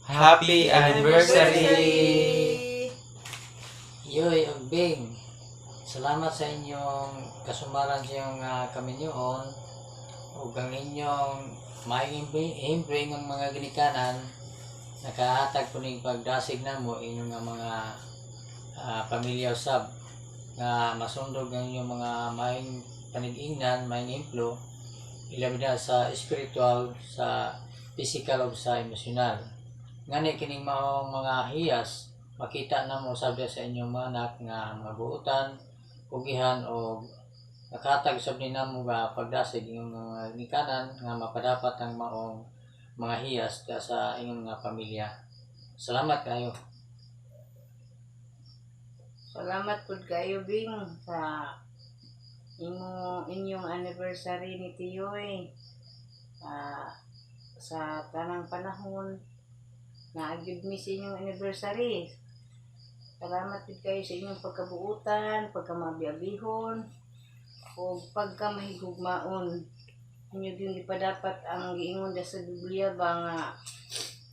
Happy anniversary! Yoy, Ogbing, salamat sa inyong kasumaran sa iyong kaminyoon ug ang inyong mahihimbing ng mga ginikanan nakahatag po ning pagdasig namo inyong mga pamilya usab nga masundog ang inyong mga maing panig-ingnan, maing implo ilabi na sa spiritual, sa physical ug sa emosyonal. Ngani kining maong mga hiyas makita na mo sabi sa inyong mga anak nga mga buutan, pugihan o nakatag sab ni namo nga pagdasig inyong mga nikanan nga mapadapat ang maong mga hiyas sa inyong mga pamilya. Salamat kayo. Salamat pud kayo Bing sa inyong anniversary ni Tiyoy. Sa tanang panahon na agyud mi sa inyong anniversary. Salamat pud kayo sa inyong pagkabuutan, pagkamabiyabihon, o pagkamahigugmaon. Inyo din ipadapat ang giingon sa Biblia ba nga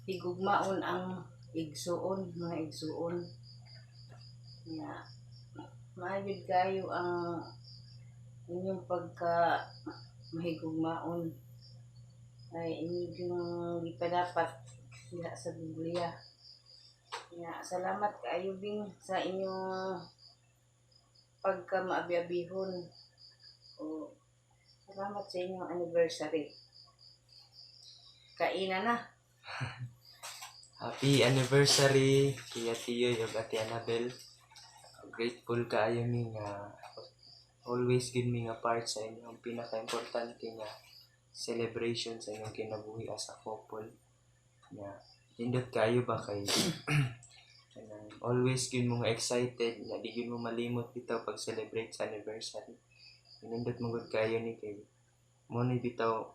higugmaon ang igsuon, mga igsuon. Ya, maayod kayo ang inyong pagka mahigugmaon ay inyong ipadapat diha sa Biblia. Ya, salamat kayo Bing sa inyong pagkamaabi-abihon. O salamat sa inyong anniversary. Kainan na. Happy anniversary kaya Tiyo ug Ate Annabel. Grateful kaayo mi nga always give me nga part sa inyong pinaka-importante nga celebration sa inyong kinabuhi as a couple. Nga indot kayo ba kay always gyud mo nga excited nga di gyud mo malimot bitaw pag celebrate sa anniversary. Indot mo gud kayo ni kay mo ni bitaw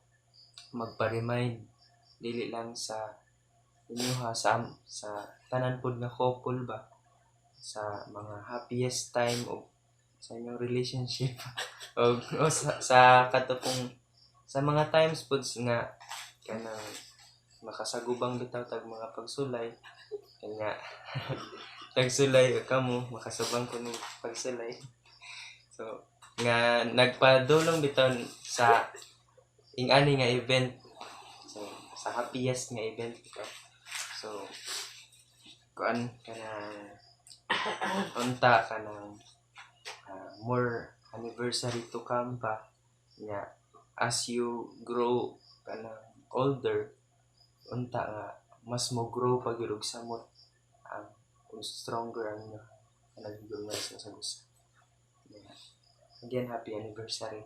magpa-remind dili lang sa inyo ha sa tanan pod nga couple ba sa mga happiest time o sa inyong relationship o sa katupong sa mga times pod nga kanang makasagubang bitaw tag mga pagsulay kanya nagsulay kamo makasubang ko ng pagsulay so nga nagpadulong bitaw sa ingani nga event so sa happiest nga event bitaw so kuan kanang unta kanang more anniversary to come pa nya as you grow kanang older unta nga mas mo grow pag yurog samot ang stronger ang nagigulay sa gusto. Yeah. Again, happy anniversary.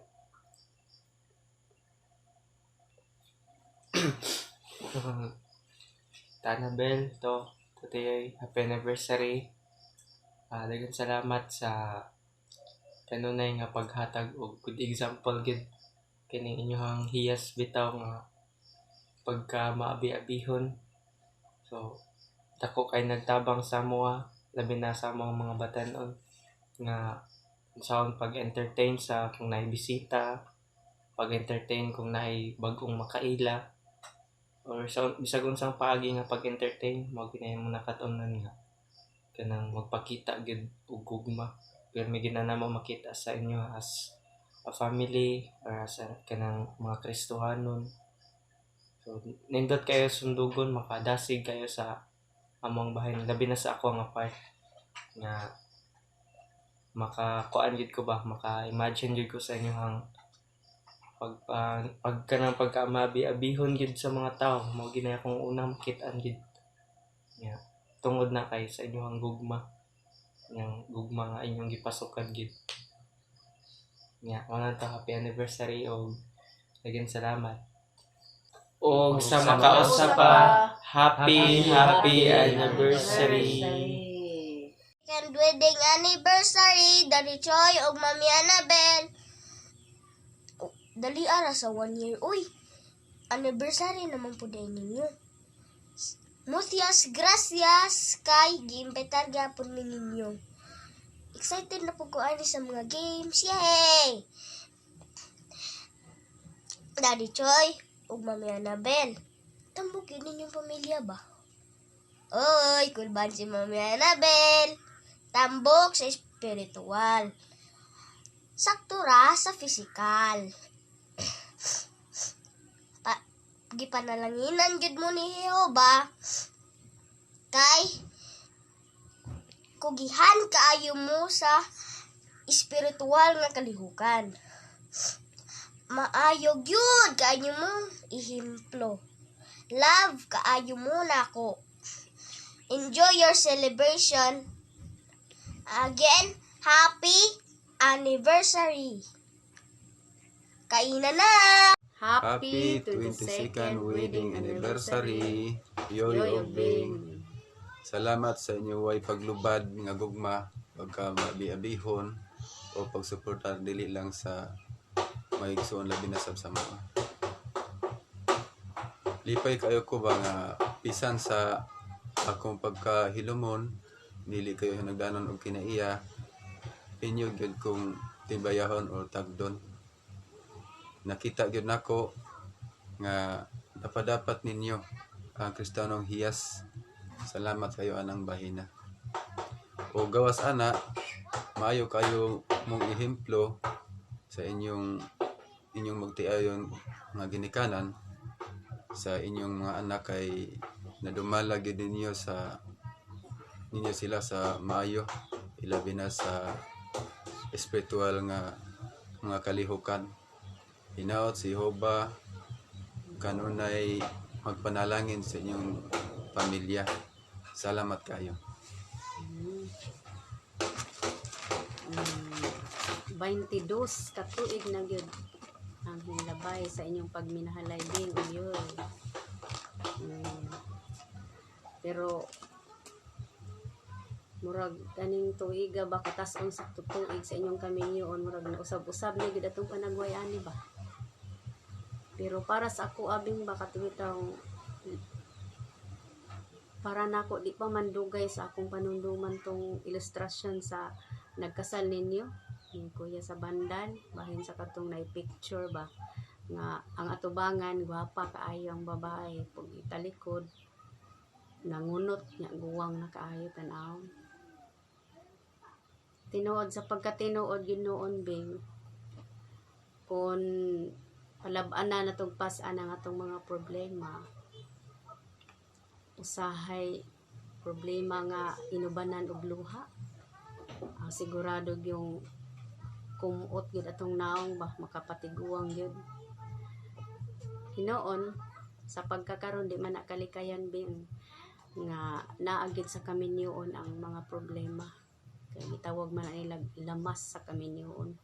Annabel, today happy anniversary. Daghang salamat sa kanunay nga paghatag og good example gid kining inyong hiyas bitaw nga pagka maabi-abihon. So dako kay nagtabang sa moa labi na sa mga batan-on nga unsaon pag-entertain sa kung naay bisita, pag-entertain kung naay bag-ong makaila or sa bisag unsang paagi nga pag-entertain mao ginayon mo nakat-onan nga kanang magpakita gid og gugma pero may ginanamo makita sa inyo as a family or sa kanang mga Kristohanon. So nindot kayo sundugon makadasig kayo sa among bahin labi na sa ako nga part nga makakuan gid ko ba maka-imagine gid ko sa inyo hang kanang pagka-mabi-abihon gid sa mga tao mao gid na akong unang makit-an gid yeah. Tungod na kay sa inyong gugma yang gugma nga inyong gipasukan gid nya wala ta happy anniversary o again salamat o sa makausap pa happy anniversary. Second wedding anniversary dari Choy ug Mami Annabel. Oh, dali ara sa 1 year. Uy, anniversary naman po din ninyo. Muchas gracias kay giimbitar gyapon mi ninyo. Excited na po ko ani sa mga games. Yay! Daddy Choy ug Mami Annabel. Tambok yun ninyong pamilya ba? Oy, kulban si Mami Annabel. Tambok sa espiritual. Sakto ra sa fisikal. Gipanalanginan gid mo ni Jehova kay kugihan kaayo mo sa espiritual nga kalihukan. Maayo gyud kaayo mo ihimplo. Love kaayo mo nako. Enjoy your celebration. Again, happy anniversary. Kainan na. Happy 22nd wedding anniversary, Yoy Obing. Salamat sa inyo way paglubad nga gugma, pagka mabiabihon o pagsuportar dili lang sa maigsoon labi na sa mga. Lipay kayo ko ba nga pisan sa akong pagkahilomon, dili kayo nagdanon og kinaiya, inyo gyud kong tibayahon o tagdon. Nakita gyud nako nga dapat ninyo ang Kristiyanong hiyas. Salamat kayo anang bahina. O gawas ana, maayo kayo mong ehemplo sa inyong magtiayon nga ginikanan sa inyong mga anak kay nadumala gyud ninyo sila sa maayo, ilabi na sa espiritual nga mga kalihukan. Hinaot si Jehova kanunay magpanalangin sa inyong pamilya. Salamat kayo. 22 katuig na gyud ang hilabay sa inyong pagminahalay din uyoy. Pero murag kaning tuiga ba katas-on sa tuig sa inyong kaminyoon, murag na usab-usab na gyud atong panagway ani ba. Pero para sa ako abing baka tuwitaw para nako di pa mandugay sa akong panunduman tong ilustrasyon sa nagkasal ninyo ni Kuya sa Bandan, bahin sa katong na picture ba nga ang atubangan gwapa kaayo ang babae pag italikod nangunot nya guwang na kaayo tan-aw. Tinuod sa pagkatinuod yun noon bing kung palab-an na natugpas ang atong mga problema, usahay problema nga inubanan og luha, sigurado yung kumuot gyud atong naong ba makapatiguang gyud. Hinoon sa pagkakaroon di man nakalikayan bing nga naagid sa kaminyoon ang mga problema, kay gitawag man nila lamas sa kaminyoon.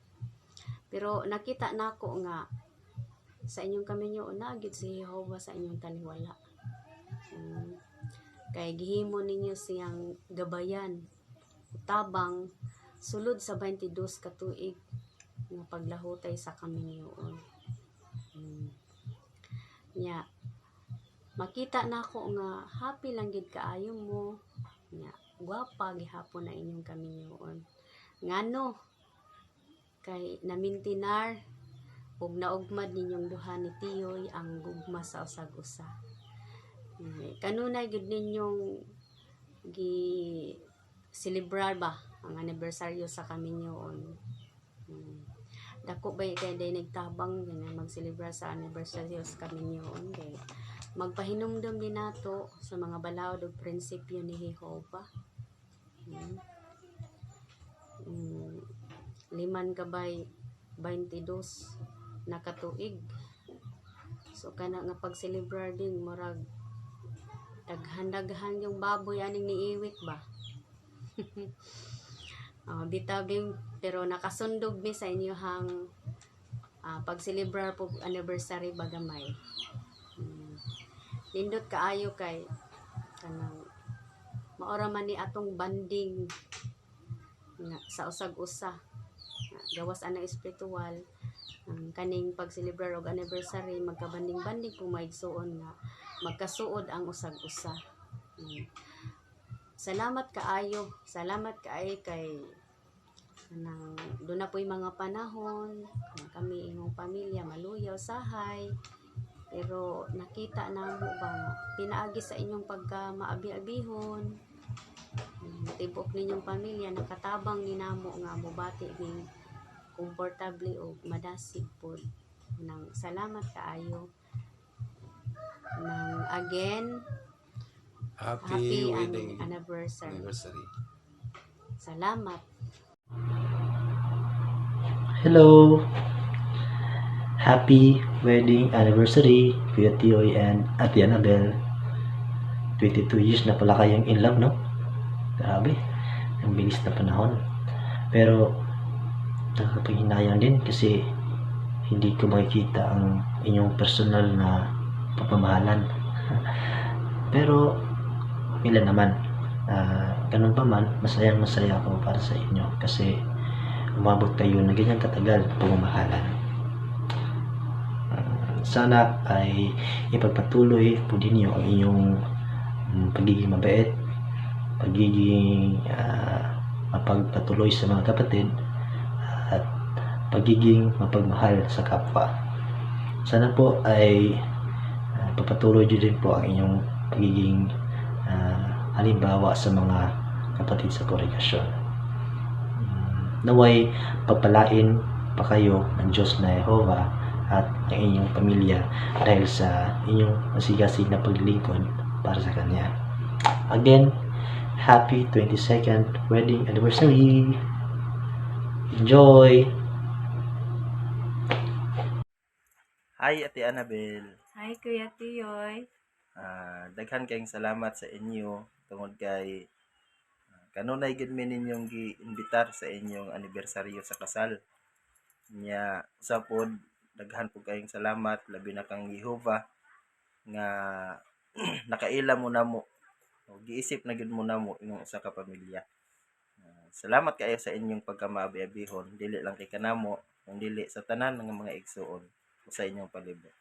Pero nakita nako nga sa inyong kaminyoon naagid si Jehova sa inyong taliwala. Kay gihimo ninyo siyang gabayan tabang sulod sa 22 katuig nga paglahutay sa kaminyoon. Nya makita nako nga happy lang gid kaayo mo, nya gwapa gihapon na inyong kaminyoon. Ngano kay namintinar ug naugmad ninyong duha ni Tiyoy ang gugma sa usag-usa. Kanunay gud ninyong gi-celebrar ba ang anibersaryo sa kaminyoon. Dako ba kay day nagtabang nga mag-celebrar sa anibersaryo sa kaminyoon kay magpahinumdum din nato sa mga balaod ug prinsipyo ni Jehova. Liman kabay 22 nakatuig. So kana nga pag-celebrar din murag daghan yung baboy aning niiwit ba. Bitaging pero nakasundog mi sa inyohang pag-celebrar po anniversary bagamay. Nindot kaayo kay kanang maora man ni atong banding nga sa usag-usa. Gawas ana espiritual kaning pag-celebrar og anniversary magkabanding-banding kung maigsuon nga magkasuod ang usag-usa. Salamat kaayo kay nang doon na po'y mga panahon kami imong pamilya maluyaw sahay Pero nakita na mo ba nga, pinaagi sa inyong pagka maabi-abihon, tibok ninyong pamilya, nakatabang ni namo nga mobati ning komportable o madasig po. Nang salamat kaayo. Nang again, Happy wedding anniversary. anniversary. Salamat. Hello! Happy wedding anniversary, Kuya Tioy and Ate Annabel. 22 years na pala kayong in love, no? Grabe, ang bilis na panahon. Pero, nakakapaghinayang din kasi hindi ko makikita ang inyong personal na pagmamahalan. Pero, ilan naman. Ganun pa man, masayang masaya ako para sa inyo kasi umabot kayo na ganyan katagal pagmamahalan. Sana ay ipagpatuloy po ninyo ang inyong pagiging mabait, pagiging mapagpatuloy sa mga kapatid, at pagiging mapagmahal sa kapwa. Sana po ay papatuloy nyo din po ang inyong pagiging halimbawa sa mga kapatid sa kongregasyon. Naway pagpalain pa kayo ng Diyos na Jehovah at ang inyong pamilya dahil sa inyong masigasig na paglilingkod para sa Kanya. Again, happy 22nd wedding anniversary! Enjoy! Hi, Ate Annabel. Hi, Kuya Tiyoy. Daghan kayong salamat sa inyo tungod kay kanunay gid mi ninyong giimbitar sa inyong anibersaryo sa kasal. Nya sa pod daghan po kayong salamat labi na kang Jehovah nga nakaila mo namo o giisip na gid mo namo imong usa ka pamilya. Salamat kayo sa inyong pagkamaabi-abihon, dili lang kay kanamo, kundi sa tanan ng mga igsuon sa inyong palibot.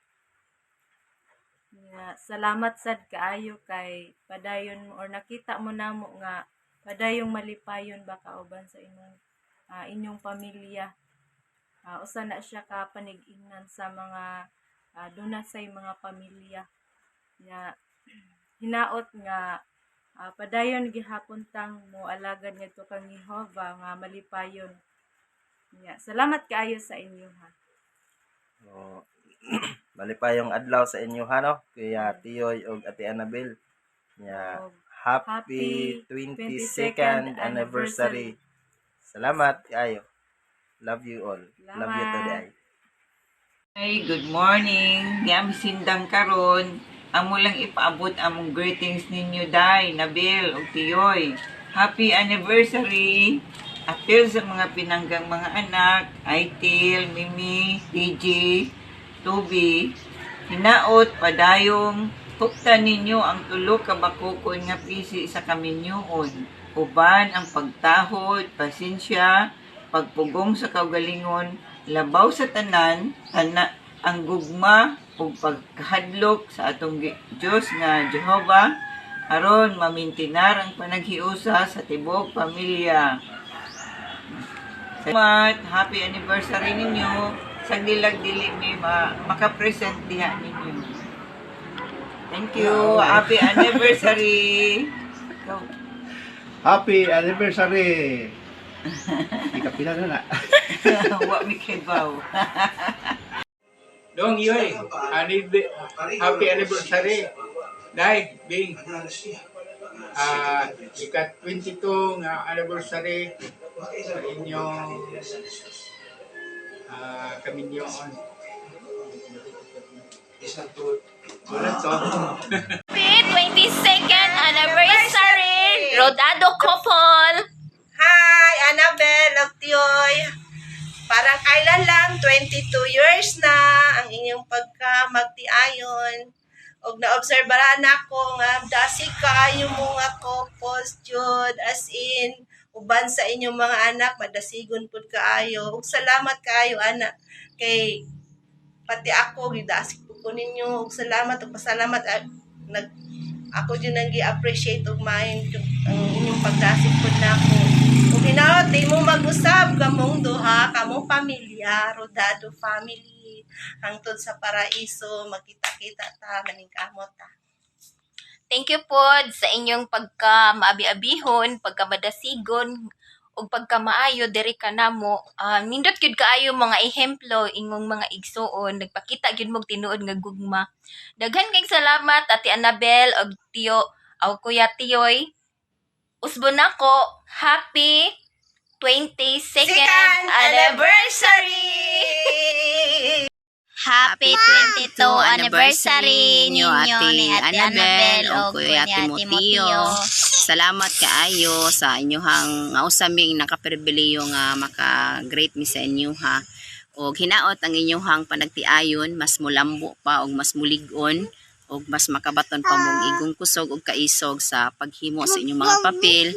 Salamat sad kaayo kay padayon mo or nakita mo namo nga padayong malipayon ba kauban sa inyong pamilya. Usa na siya ka panig-ingnan sa mga dunasay mga pamilya. Hinaot nga padayon gihapon tang mo alagad ngadto kang Jehovah nga malipayon. Salamat kaayo sa inyo ha. Malipayong adlaw sa inyo no, Kuya Tiyoy ug Ate Annabel. Happy 22nd anniversary. Salamat kayo. Love you all. Love you today. Hey, good morning. Ngam sindang karon. Amo lang ipaabot among greetings ninyo day, Nabil ug Tiyoy. Happy anniversary. Apil sa mga pinanggang mga anak, Aitil, Mimi, DJ, Tubi. Hinaot padayong huktan ninyo ang tulo ka bakukon nga pisi sa kaminyoon. Uban ang pagtahod, pasensya, pagpugong sa kaugalingon, labaw sa tanan, ang gugma ug pagkahadlok sa atong Dios nga Jehovah aron mamintinar ang panaghiusa sa tibok pamilya. Salamat, happy anniversary ninyo. Sagdilag dili mi makapresent diha ninyo. Thank you. Happy anniversary. Go. Happy anniversary! Ikapila na na. Wa mi kibaw. Dong yoy, happy anniversary. Dai, Bing. Ikat 22 nga anniversary sa inyong kaminyoon. Wala to. Happy 22nd anniversary, Rodado couple! Hi, Annabel of Tioy. Parang kailan lang, 22 years na ang inyong pagka-magtiayon. Og naobserbahan ako nga dasi kaayo mo nga couples jud as in uban sa inyong mga anak madasigon pud kaayo. Ug salamat kaayo anak kay pati ako gidasig pud ko ninyo. Ug salamat ug pasalamat ako jud nang gi-appreciate og maayo ang inyong pagdasig pud nako. Ug hinaot di mo mag-usab kamong duha, kamong pamilya, Rodado family. hangtod sa paraiso magkita-kita ta maningkamot ta. Thank you pod sa inyong pagka maabi-abihon, pagka madasigon, ug pagka maayo diri kanamo. Nindot gyud kaayo mga ehemplo ingong mga igsuon, nagpakita gyud mog tinuod nga gugma. Daghan kay salamat Ate Annabel ug Kuya Tiyoy. Usbon nako, happy 22nd anniversary! Happy 22 anniversary ninyo ni Ate Annabel o Kuya Timoteo. Salamat kaayo sa inyohang ngausaming nakaperbiliyo nga maka-great mi sa inyo ha. Og hinaot ang inyohang panagtiayon mas mulambo pa og mas mulig-on og mas makabaton pa mong igong kusog og kaisog sa paghimo sa inyong mga papel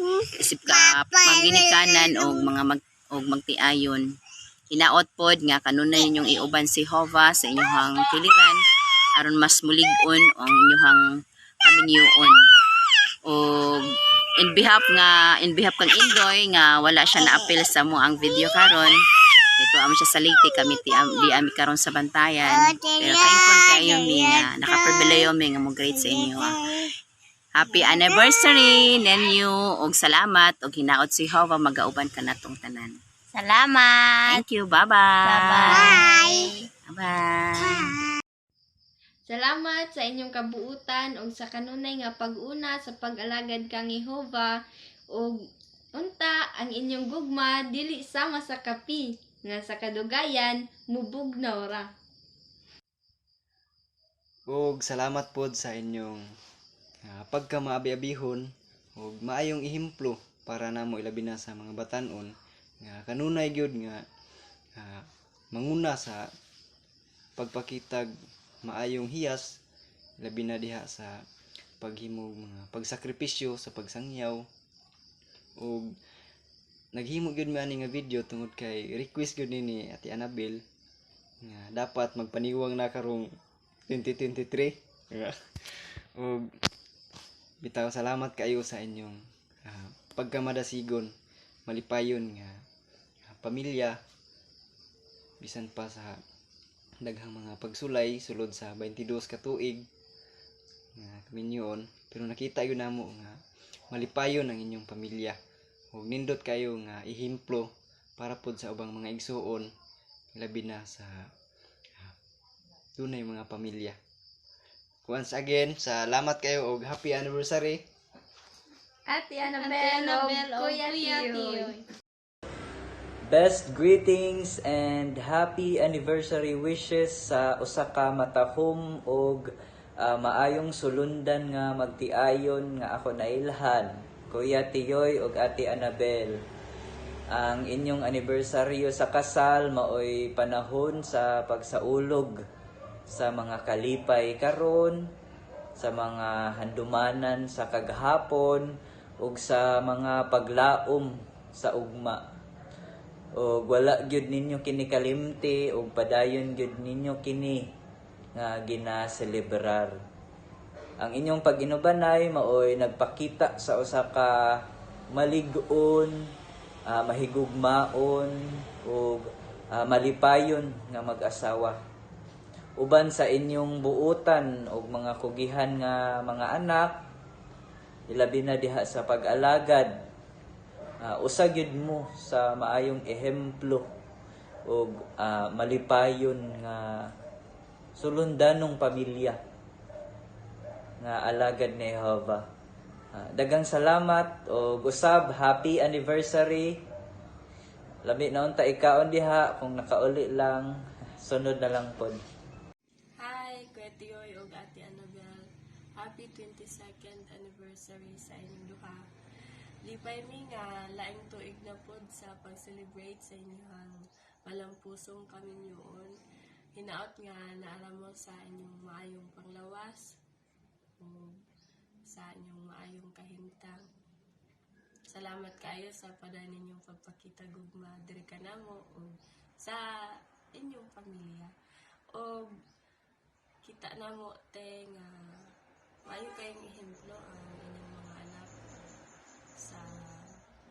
isip ka pangginikanan og magtiayon. Hinaot pod nga kanunay ninyong iuban si Jehovah sa inyong kiliran aron mas mulig-on ang inyong kaminyoon. O in behalf kang Indoy nga wala siya na-appeal sa mo ang video karon. Ito amo siya sa late kami di ami karon sa bantayan. Pero thankful kayo mi nga nakapribileyo mi nga mo great sa inyo. Happy anniversary ninyo og salamat og hinaot si Jehovah magauban ka natong tanan. Salamat. Thank you. Bye-bye. Bye-bye. Bye-bye. Salamat sa inyong kabuutan ug sa kanunay nga pag-una sa pag-alagad kang Jehova ug unta ang inyong gugma dili sama sa kapi nga sa kadugayan mubugnaw ra. Ug salamat pod sa inyong pagkamaabi-abihon ug maayong ihimplo para namo ilabi na sa mga batan-on nga kanunay gyud nga manguna sa pagpakitag maayong hiyas labi na diha sa paghimo mga pagsakripisyo sa pagsangyaw ug naghimo gyud mi ani nga video tungod kay request gyud ni Ate Annabel nga dapat magpaniwang na karong 2023 ug bitaw salamat kayo sa inyong pagkamadasigon malipayon nga pamilya bisan pa sa daghang mga pagsulay sulod sa 22 ka tuig nga kaminyoon pero nakita yun namo nga malipayon ang inyong pamilya ug nindot kayo nga ihimplo para pod sa ubang mga igsuon labi na sa dunay mga pamilya. Once again, salamat kayo og happy anniversary Ate Annabel o Kuya Tiyoy. Best greetings and happy anniversary wishes sa usa ka matahom og maayong sulundan nga magtiayon nga ako nailhan, Kuya Tiyoy ug Ate Annabel. Ang inyong anibersaryo sa kasal maoy panahon sa pagsaulog sa mga kalipay karon, sa mga handumanan sa kaghapon ug sa mga paglaom sa ugma. O wala gyud ninyo kini kalimti o padayon gyud ninyo kini nga ginaselebrar. Ang inyong pag-inubanay maoy nagpakita sa usa ka malig-on, mahigugmaon o malipayon nga mag-asawa. Uban sa inyong buutan o mga kugihan nga mga anak, ilabi na diha sa pag-alagad. Usa gyud mo sa maayong ehemplo o malipayon nga sulundanong pamilya nga alagad ni Jehovah. Dagang salamat o usab happy anniversary. Labi na unta ikaon diha kung nakauli lang sunod na lang pod. Hi, Kuya Tiyoy ug Ate Annabel. Happy 22nd anniversary sa inyong duha. Lipay mi nga laing tuig na pod sa pag-celebrate sa inyong malampusong kaminyoon. Hinaot nga naara mo sa inyong maayong panglawas o sa inyong maayong kahimtang. Salamat kayo sa paday ninyong pagpakita gugma diri kanamo o sa inyong pamilya. O kita namo te nga maayo kayong ehemplo ang inyong mga anak sa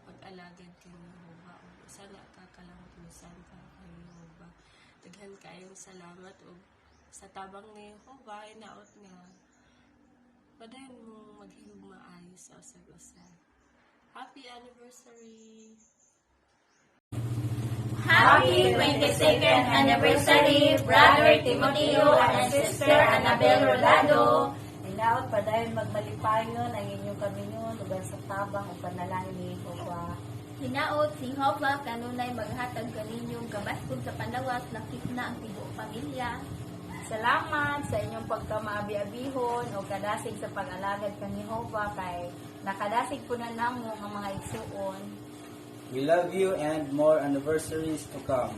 pag-alagad kay Jehovah o sana kakalampusan ka kay Jehovah. daghan kayong salamat ug sa tabang ni Jehovah inaot nga padayon mo maghigugma maayo sa usag-usa. Happy anniversary! Happy 22nd anniversary, Brother Timoteo and Sister Annabel Rolando. Hinaot pa dahil magmalipayon ang inyong kaminyon uban sa tabang o panalangin ni Jehovah. Hinaot si Jehovah kanunay maghatag kaninyong gabaskog sa panawas nakit na ang tibuok pamilya. Salamat sa inyong pagkamaabi-abihon o kadasig sa pag-alagad kang Jehovah kay nakadasig po na namo ang mga igsuon. We love you and more anniversaries to come.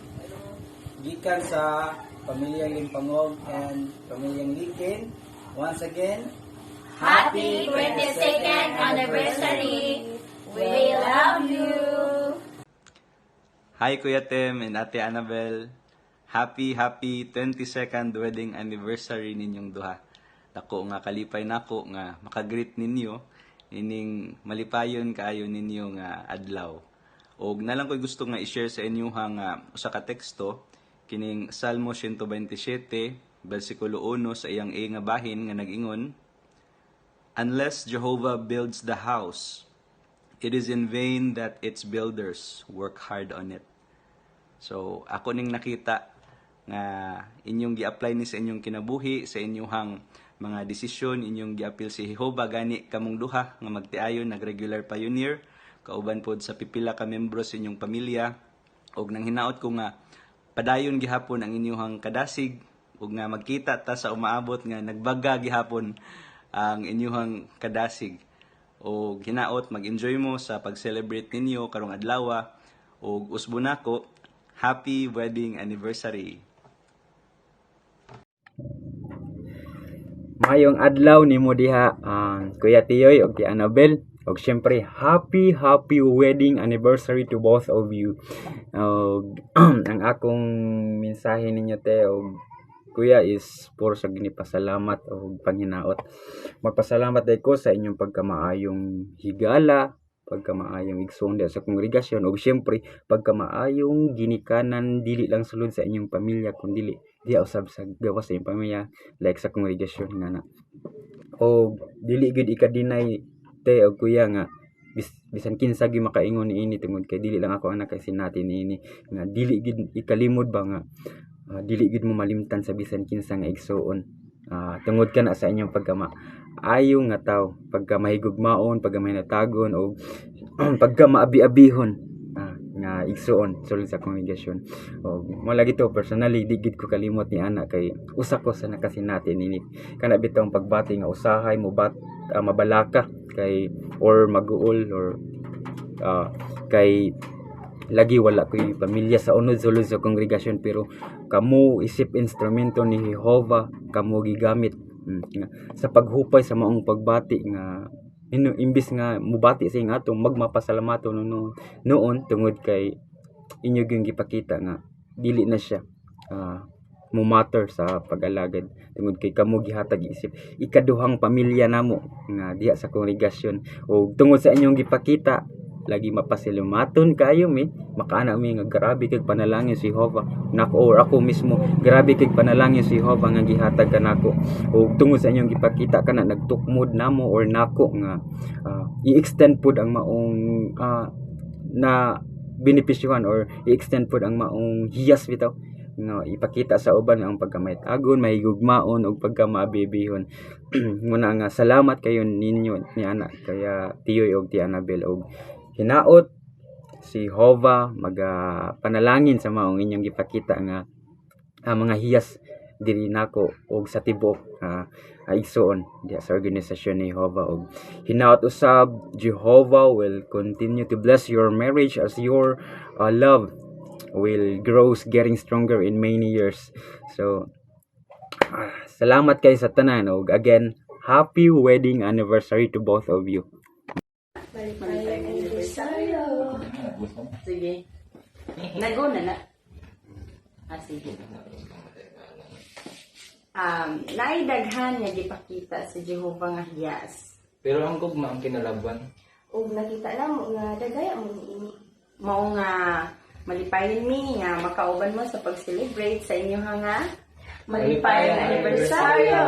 Gikan sa Pamilyang Limpangog and Pamilyang Likin, once again, Happy 22nd anniversary! We love you! Hi Kuya Tim and Ate Annabel. Happy 22nd wedding anniversary ninyong duha. Dako nga kalipay nako nga makagreet ninyo ining malipayon kaayo ninyo nga adlaw. Og nalang ko'y gusto nga i-share sa inyo hang usa ka teksto kining Salmo 127 bersikulo 1 sa iyang nga bahin nga nag-ingon, Unless Jehovah builds the house, it is in vain that its builders work hard on it. So ako ning nakita nga inyong gi-apply ni sa inyong kinabuhi, sa inyong mga desisyon, inyong gi-appeal si Jehovah gani kamong duha nga magtiayon nag-regular pioneer kauban pod sa pipila ka membro sa inyong pamilya og nang hinaot ko nga padayon gihapon ang inyong kadasig ug nga magkita ta sa umaabot nga nagbaga gihapon ang inyong kadasig og hinaot mag-enjoy mo sa pag-celebrate ninyo karong adlaw og usbo nako happy wedding anniversary. Mayong adlaw nimo diha Kuya Tiyoy ug Tia Annabel. Og syempre, happy wedding anniversary to both of you. Ang akong mensahe ninyo te og Kuya is puro sa ginipasalamat o panghinaot. Magpasalamat ko sa inyong pagkamaayong higala, pagkamaayong igsoon sa kongregasyon, o syempre pagkamaayong ginikanan dili lang sulod sa inyong pamilya kundi di usab sa gawas sa inyong pamilya like sa kongregasyon nga na. O dili gud ikadinay te og Kuya nga bisan kinsa gi makaingon niini tungod kay dili lang ako anak kay sinati niini nga dili gid ikalimod ba nga dili gid mo malimtan sa bisan kinsa nga igsuon tungod kana sa inyong pagkama-ayo nga tawo, pagkamahigugmaon, pagkamanatagon o pagkamaabi-abihon nga igsuon sulod sa kongregasyon. O mo lagi to personally di gid ko kalimot ni ana kay usa ko sa nakasinati niini kana bitong pagbati nga usahay mo mabalaka kay or maguol or kay lagi wala ko'y pamilya sa unod sulod sa kongregasyon pero kamo isip instrumento ni Jehovah kamo gigamit sa paghupay sa maong pagbati nga imbis nga mubati sa inyo atong magmapasalamato noon tungod kay inyo gyud gipakita nga dili na siya mo matter sa pag-alagad tungod kay kamo gihatag isip ikaduhang pamilya namo nga diha sa kongregasyon o tungod sa inyong gipakita lagi mapasalimaton kayo makaana mi nga grabe kay panalangin si Jehovah nako or ako mismo grabe kay panalangin si Jehovah nga gihatag kanako o tungod sa inyong gipakita kana nagtukmod namo or nako nga i-extend pud ang maong na benepisyohan or i-extend pud ang maong hiyas bitaw nga ipakita sa uban ang pagkamaytagon, mahigugmaon ug pagkamaabibihon. Muna nga salamat kayo ninyo ni ana kaya Tiyoy og Tia Annabel og hinaot si Jehovah panalangin sa maong inyong gipakita nga mga hiyas diri nako og sa tibok igsoon diya sa organisasyon ni Jehovah og hinaot usab Jehovah will continue to bless your marriage as your love will grow getting stronger in many years. So salamat kayo sa tanan og again happy wedding anniversary to both of you. Sige. Naguna na. Sige. Naidaghan niya gipakita sa Jehovah nga hiyas. Pero ang gugma ang kinalaban. Ug nakita na mo nga dagaya mo mao nga Malipayon mi nga makauban mo sa pag-celebrate sa inyong nga malipayong anibersaryo.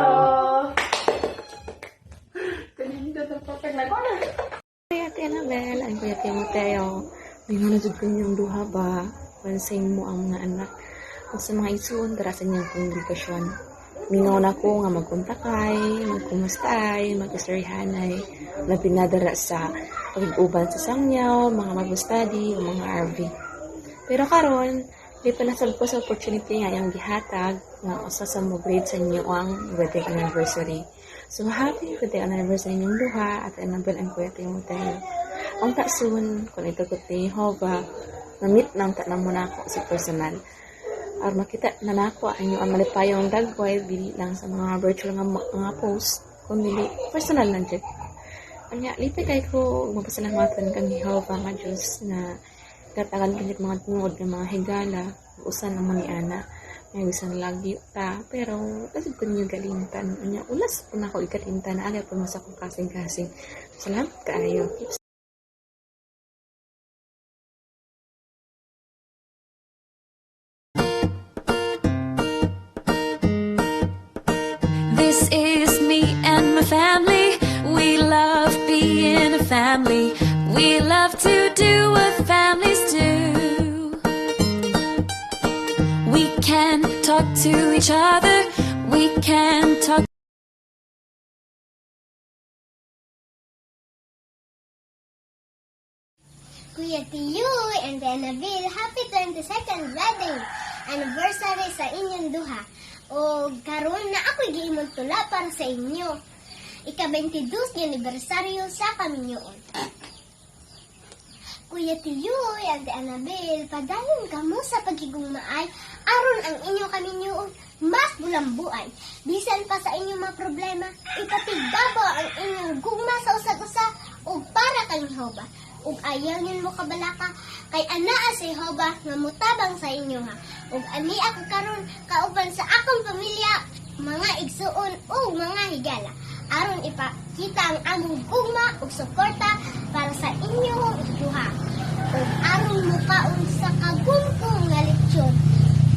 Kanina na po kag nagona. Ate Annabel, ang Kuya Timoteo, mingon na jud ko niyong duha ba pansing mo ang mga anak o sa mga isuon para sa inyong kongregasyon. Mingon ako nga magkontakay, magkumustay, mag-istoryahanay, na pinadara sa pag-uban sa sangyaw, mga mag-study, o mga RV. Pero karon, di pa nasab ko sa opportunity nga yung gihatag nga usa sa celebrate sa inyo ang wedding anniversary. So, happy wedding anniversary ninyong duha at Annabel and Kuya Timoteo. Ang soon, kung ito ko ni Jehovah, na-meet nang tanang mo na ako sa personal. Or makita na nako ang inyong malipayong dagway, dili lang sa mga virtual nga mga post, kundi personal lang dyan. Anya, lipit kay ko mapasalamatan kang Jehovah nga Diyos na tatangan kanit mga tungod ng mga higala, usan naman ni Ana. May bisan lagi ta, pero kasi ko niyo galintan. Anya, ulas po na ako ikalintan na agad po mas akong kasing-kasing. Salamat kaayo. This is me and my family. We love being a family. We love to do what families do. We can talk to each other. We can talk. Kuya Tiyoy and Annabel, happy 22nd wedding anniversary sa inyong duha. O karon na ako giimong tula para sa inyo. Ika-22 anibersaryo sa kaminyoon. Kuya Tiyoy and Annabel, padayon kamo sa pagigugmaay aron ang inyong kaminyoon mas bulambuay. Bisan pa sa inyong mga problema, ipatigbabaw ang inyong gugma sa usag-usa o para kay Jehovah. Ug ayaw niyo mo kabalaka kay anaa si Jehovah nga mutabang sa inyo ha. Ug ani ako karon kauban sa akong pamilya, mga igsuon o mga higala. Aron ipakita ang among gugma ug suporta para sa inyong duha. Ug aron mukaon sa kagungkong nga lechon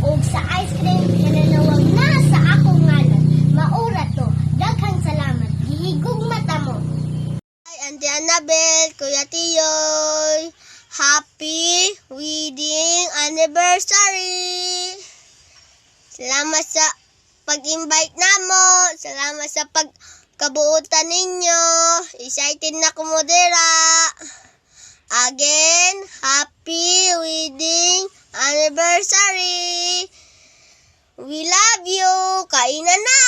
ug sa ice cream nga nanawag na sa akong ngalan. Maura to. Daghang salamat. Gihigugma ta mo. Auntie Annabel, Kuya Tiyoy, happy wedding anniversary! Salamat sa pag-invite namo, salamat sa pagkabuutan ninyo, excited na kumodera. Again, happy wedding anniversary! We love you! Kainan na!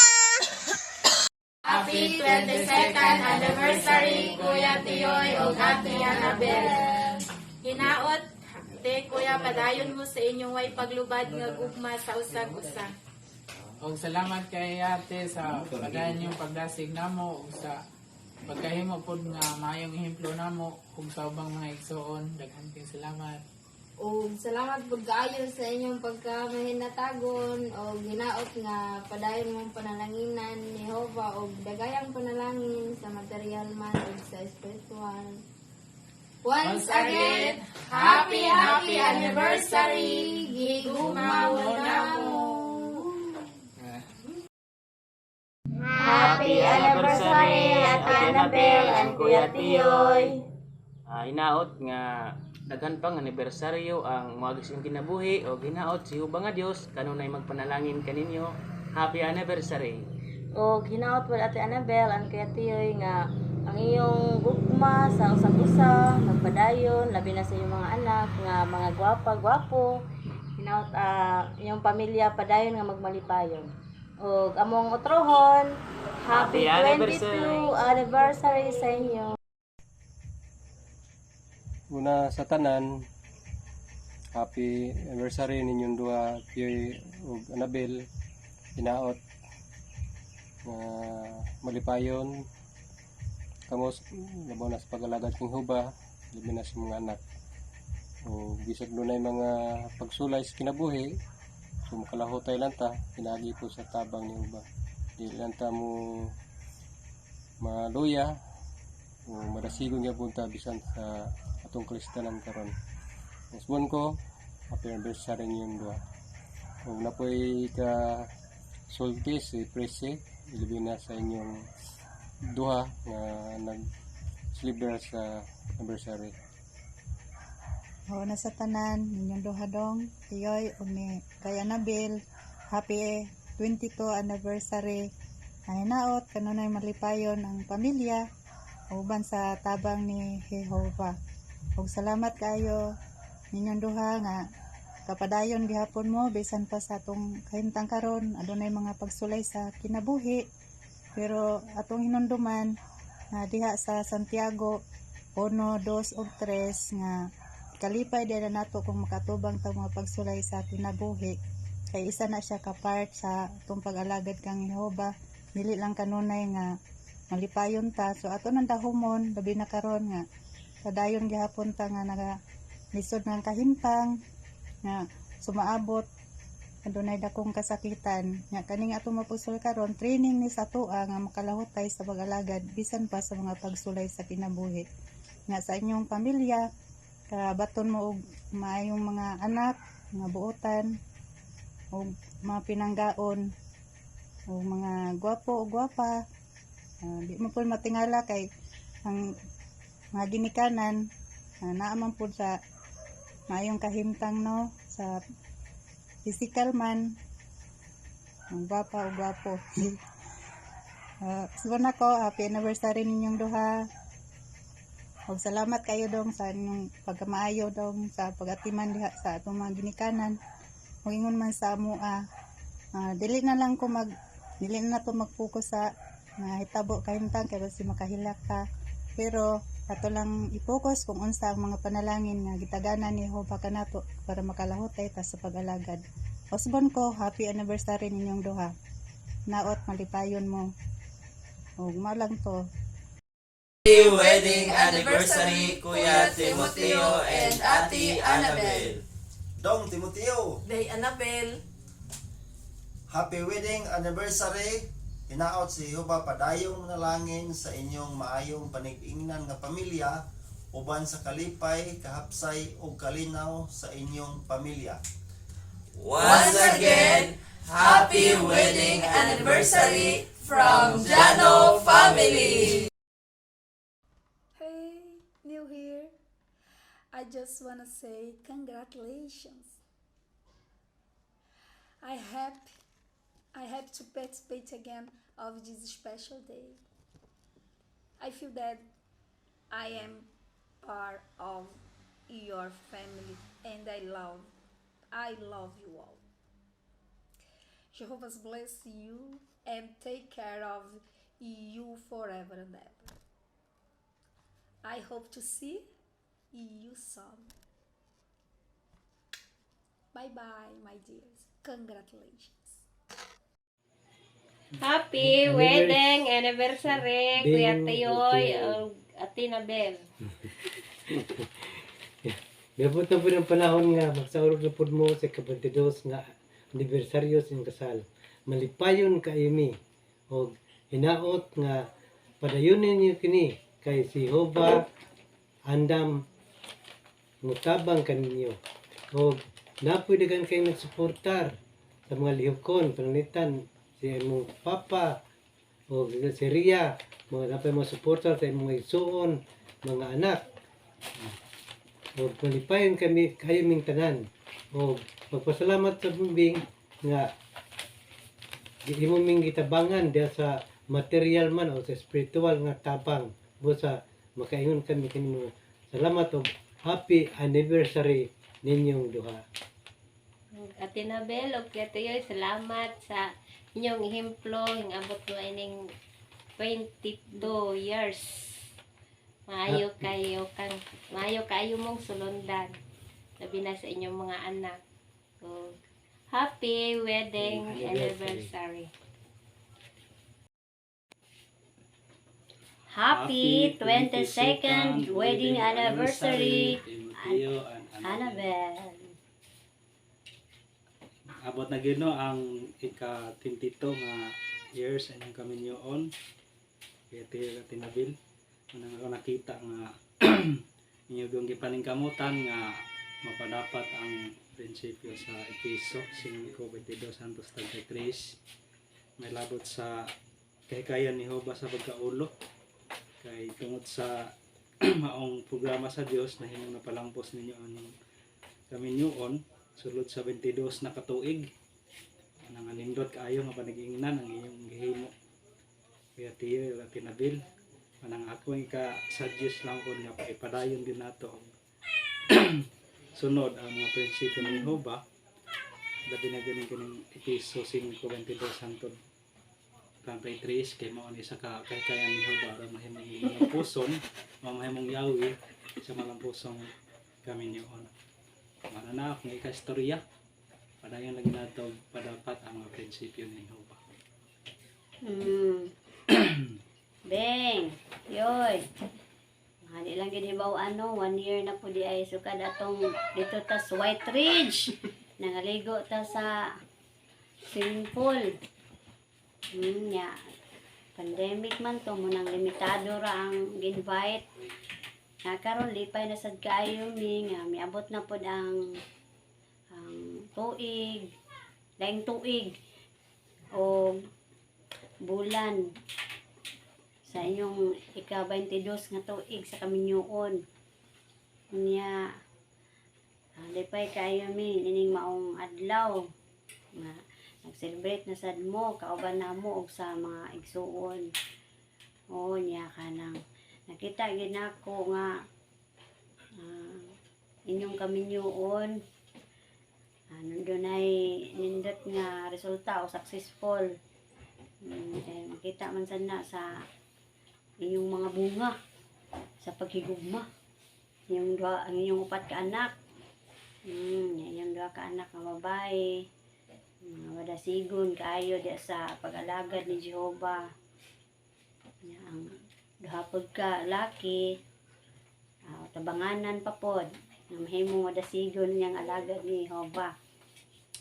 Happy 22nd anniversary, Kuya Tiyoy o Ate Annabel. Hinaot, te Kuya, padayon mo sa inyong way paglubad nga gugma sa usag-usa. Og salamat kay ate sa padayon yung pagdasig namo ug sa pagkahimo pod nga maayong ehemplo namo ug sa ubang mga igsoon. Daghan kay salamat. O salamat po kaayo sa inyong pagkamahinatagon o ginaot nga padayon mong panalanginan ni Jehovah o dagayang panalangin sa material man o sa spiritual. Once again, happy anniversary! Gigumaw na mo! Happy anniversary, Ate Annabel and Kuya Tiyoy! Hinaot nga daghan pang anibersaryo ang mga gising kinabuhi o ginaot si Jehovah nga Dios kanunay magpanalangin kaninyo. Happy anniversary. O hinaot po Ate Annabel ang Kuya Tiyoy nga ang iyong gugma sa usag-usa, magpadayon, labi na sa iyong mga anak nga mga gwapa-gwapo. Hinaot iyong pamilya padayon nga magmalipayon. O among utrohon, happy 22 anniversary sa inyo. Una sa tanan, happy anniversary ninyong duha, Tiyoy ug Annabel. Hinaot nga malipayon kamo labaw na sa pag-alagad king Jehovah, labi na sa mga anak. O bisag dunay mga pagsulay sa kinabuhi, so makalahutay lang ta, pinagi po sa tabang ni Jehovah. Di lang ta mo maluya o marasigon niya punta bisan sa atong kristanan karon. Musbon ko, happy anniversary ninyong duha. Ug napoy ka sulti si Presi, ilabi na sa inyong duha nga nag-celebrate sa anniversary. O na sa tanan, ninyong duha dong, Tiyoy o ni Kay Annabel, happy 22 anniversary. Ay naot, kanunay malipayon ang pamilya, uban sa tabang ni Jehovah. Ug salamat kayo ninyong duha nga kapadayon gihapon mo bisan pa sa atong kahimtang karon adunay mga pagsulay sa kinabuhi, pero atong hinumduman na diha sa Santiago 1, 2 ug 3 nga kalipay din na nato kung makatubang ta mga pagsulay sa kinabuhi, kay isa na siya ka-part sa atong pag-alagad kang Jehovah. Dili lang kanunay nga malipayon ta, so ato nang dahumon labi na karon nga padayon gihapon ta nga naga lisod ng kahimpang nga sumaabot adunay dakong kasakitan nga kaning atong mapugsul karon training ni sa atoa nga makalahutay sa pag-alagad bisan pa sa mga pagsulay sa kinabuhi. Nga sa inyong pamilya kabaton mo og maayong mga anak, mga buotan og mga pinanggaon o mga gwapo o gwapa. Di mo po matingala kay ang mga ginikanan naaman po sa maayong kahimtang no sa physical man ang gwapa o gwapo. Sugon ako, happy anniversary ninyong duha. Og salamat kayo dong sa inyong pagkamaayo dong sa pagatiman diha sa atong mga ginikanan. Ug ingon man sa amoa, dili na to mag-focus sa hitabo kahimtang kay basi makahilak ka. Pero ato lang i-focus kung unsa ang mga panalangin nga gitaganan ni Jehovah kanato para makalahutay ta sa pag-alagad. Osbon ko, happy anniversary ninyong duha. Naot malipayon mo. Og malang to. Happy wedding anniversary, Kuya Timoteo and Ate Annabel. Dong Timoteo, Day Annabel, happy wedding anniversary. Hinaot si Jehovah padayong nalangin sa inyong maayong panig-ingnan nga pamilya uban sa kalipay, kahapsay ug kalinaw sa inyong pamilya. Once again, happy wedding anniversary from Jano family. Hey, new here. I just wanna say congratulations. I have to participate again of this special day. I feel that I am part of your family and I love you all. Jehovah bless you and take care of you forever and ever. I hope to see you soon. Bye bye, my dears. Congratulations. Happy wedding anniversary, Kuya Tiyoy o Ate Annabel. Gabot na po ng panahon nga, magsaurog na po mo sa kabatidos nga anibersaryo sa inyong kasal. Malipayon ka imi, o hinaot nga padayunin niyo kini, kay si Jehovah andam mutabang kaninyo. O napwede kayo nagsuportar sa mga lihokon, pananitan, si imong papa, o si Ria, mga napay mga suportar sa imong igsuon, mga anak. O malipayon kami kayo ming tanan. O magpasalamat sa bumbing nga di mo ming gitabangan diya sa material man o sa spiritual nga tabang. Busa makaingon kami kanimo. Salamat o happy anniversary ninyong duha. Ate Annabel o Kuya Tiyoy, salamat sa inyong ehemplo. Hingabot mo ining 22 years. Maayo kayo mong sulundan. Sabi na sa inyong mga anak. So, happy wedding anniversary. Happy 22nd wedding anniversary, Annabel. Abot na gino ang ika-22 nga years sa inyong kaminyoon. Kaya Ate Annabel. Nang ako nakita nga inyo yung gipaningkamutan nga mapadapat ang prinsipyo sa Efeso 5:22-33. May labot sa kahikayan ni Jehovah sa pagkaulo kay tungod sa maong programa sa Dios na himong napalampos ninyo ang kaminyoon sulod sa 22 na katuig nang anindot kaayo nga panag-ingnan ang iyong gihimo kaya tiyo la tinabil manang ako ika-suggest lang ko nga paipadayon din nato sunod ang mga prinsipyo ni Jehovah labi na ganing kining Efeso 5:22-33 kay mao ni sa kahikayan ni Jehovah aron mahimong inyong puson mahimong yawi sa malampusong kaminyoon. Mana na akong ika-istorya padayon lagi nato padapat ang mga prinsipyo ni Jehovah. Beng, yoy. Hali lang gid ibaw 1 year na po di ay sukad atong dito ta sa White Ridge. Nangaligo ta sa swimming pool. Nya. Pandemic man to mo nang limitado ra ang invite. Karon lipay na sad kaayo mi nga miabot na pod ang tuig, laing tuig o bulan sa inyong ika-22 nga tuig sa kaminyoon niya lipay kayo mi nining maong adlaw nga nag-celebrate na sad mo kauban na mo og sa mga igsuon o niya kanang nakita gid nako nga inyong kaminyoon nandun ay nindot nga resulta o successful makita man sad na sa inyong mga bunga sa paghigugma ang inyong 4 ka anak yung 2 ka anak nga babae madasigon kaayo di sa pag-alagad ni Jehovah ang 2 ka laki tabanganan pa pod mahimong madasigon niyang alagad ni Jehovah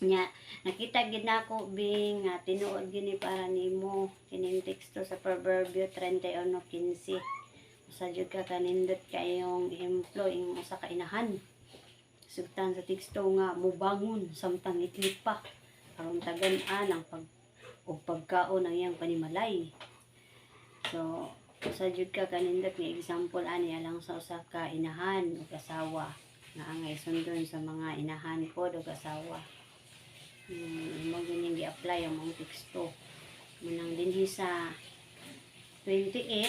nya nakita gid nako bing nga tinuod gini para nimo kining teksto sa Proverbio 31:15 usa jud ka kanindot kayong ehemplo ing usa ka inahan sugtan sa teksto nga mubangon samtang itlip pa aron tagan-an ang pagkaon ang iyang panimalay so usa jud ka kanindot nga example ani alang sa usa ka inahan o asawa nga angay sundon sa mga inahan pod o asawa mo gining gi-apply ang mga teksto manang dinhi sa 28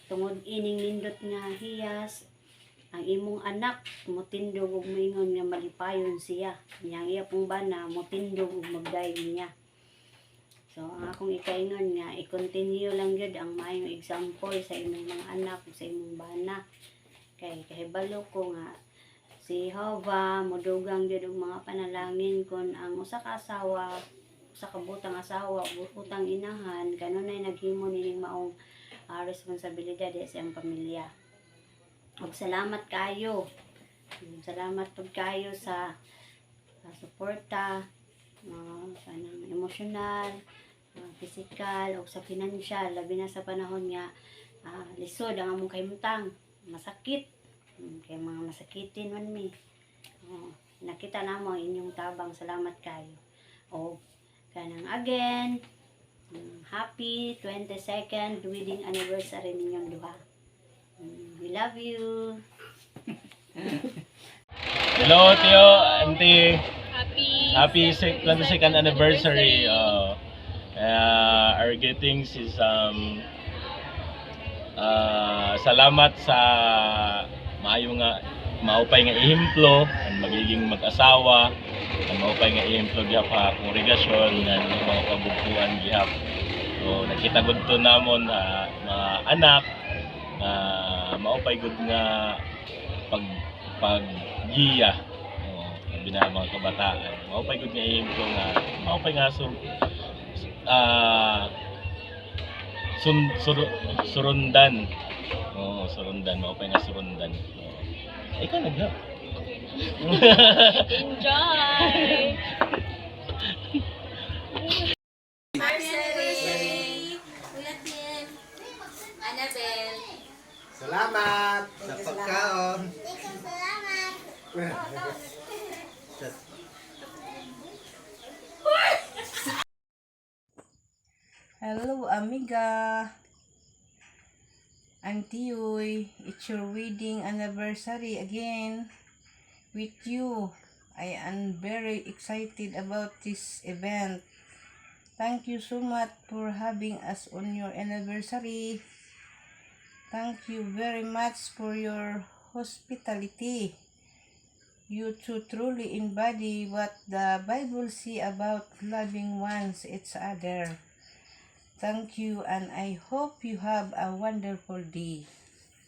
tungod ining nindot nga hiyas ang imong anak motindog og moingon nga malipayon siya niyang iya pong bana motindog og magdayeg niya so ang akong ikaingon nga i-continue lang gyud ang maayong example sa imong mga anak ug sa imong bana kay kahibalo ko nga si Jehovah modugang gyud og mga panalangin kon ang usa ka asawa usa ka butang asawa butang inahan kanunay naghimo nining maong responsibilidad sa iyang pamilya ug salamat kayo salamat pud kayo sa suporta kanang emosyonal physical o sa financial labi na sa panahon nga lisod ang among kahimtang masakit kay mga masakitin man mi nakita namo inyong tabang salamat kayo o kanang again happy 22nd wedding anniversary ninyong duha we love you hello Tio Auntie happy 22nd anniversary our greetings is salamat sa maayo nga maupay nga ehemplo ang magiging mag-asawa ang maupay nga ehemplo gihap sa kongregasyon nga mga kabugtuan gihap so nakita gud to namon mga anak maupay gud nga paggiya bina mga kabataan maupay gud nga ehemplo nga maupay nga surundan surundan maupay nga surundan ikaw nagha enjoy Anniversary Kuya Tim Annabel salamat sa pagkaon Hello, amiga. Auntie Uy, it's your wedding anniversary again with you. I am very excited about this event. Thank you so much for having us on your anniversary. Thank you very much for your hospitality. You two truly embody what the Bible says about loving each other. Thank you, and I hope you have a wonderful day.